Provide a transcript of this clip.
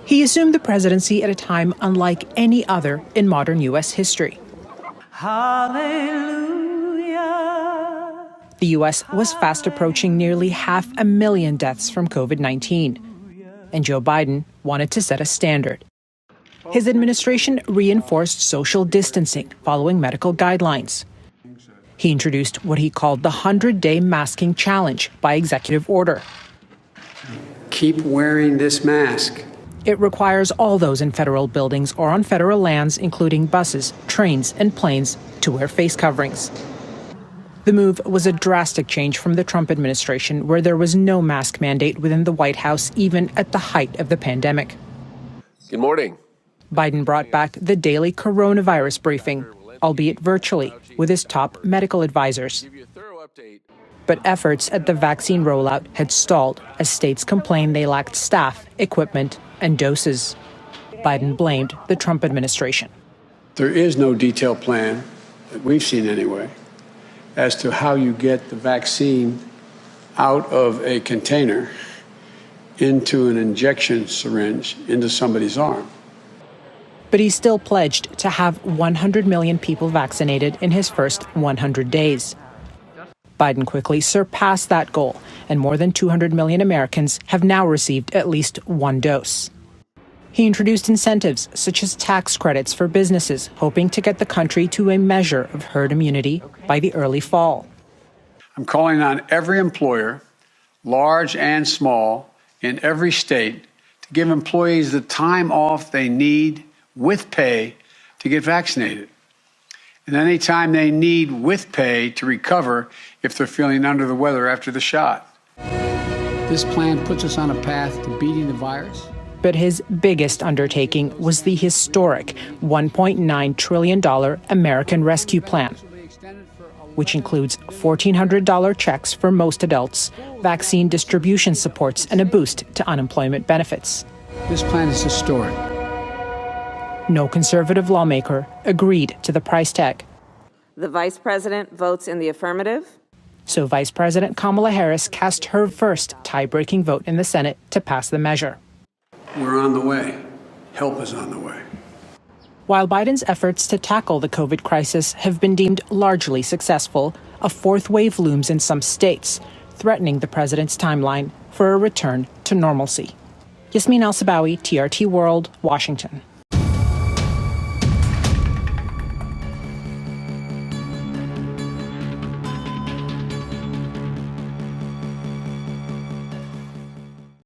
He assumed the presidency at a time unlike any other in modern U.S. history. Hallelujah. The U.S. was fast approaching nearly 500,000 deaths from COVID-19, and Joe Biden wanted to set a standard. His administration reinforced social distancing following medical guidelines. He introduced what he called the 100-day masking challenge by executive order. Keep wearing this mask. It requires all those in federal buildings or on federal lands, including buses, trains, and planes, to wear face coverings. The move was a drastic change from the Trump administration, where there was no mask mandate within the White House, even at the height of the pandemic. Good morning. Biden brought back the daily coronavirus briefing, albeit virtually, with his top medical advisors. But efforts at the vaccine rollout had stalled as states complained they lacked staff, equipment, and doses. Biden blamed the Trump administration. There is no detailed plan, that we've seen anyway, as to how you get the vaccine out of a container into an injection syringe into somebody's arm. But he still pledged to have 100 million people vaccinated in his first 100 days. Biden quickly surpassed that goal, and more than 200 million Americans have now received at least one dose. He introduced incentives such as tax credits for businesses, hoping to get the country to a measure of herd immunity by the early fall. I'm calling on every employer, large and small, in every state to give employees the time off they need with pay to get vaccinated, and any time they need with pay to recover if they're feeling under the weather after the shot. This plan puts us on a path to beating the virus. But his biggest undertaking was the historic $1.9 trillion American Rescue Plan, which includes $1,400 checks for most adults, vaccine distribution supports, and a boost to unemployment benefits. This plan is historic. No conservative lawmaker agreed to the price tag. The vice president votes in the affirmative. So Vice President Kamala Harris cast her first tie-breaking vote in the Senate to pass the measure. We're on the way. Help is on the way. While Biden's efforts to tackle the COVID crisis have been deemed largely successful, a fourth wave looms in some states, threatening the president's timeline for a return to normalcy. Yasmin Al-Sabawi, TRT World, Washington.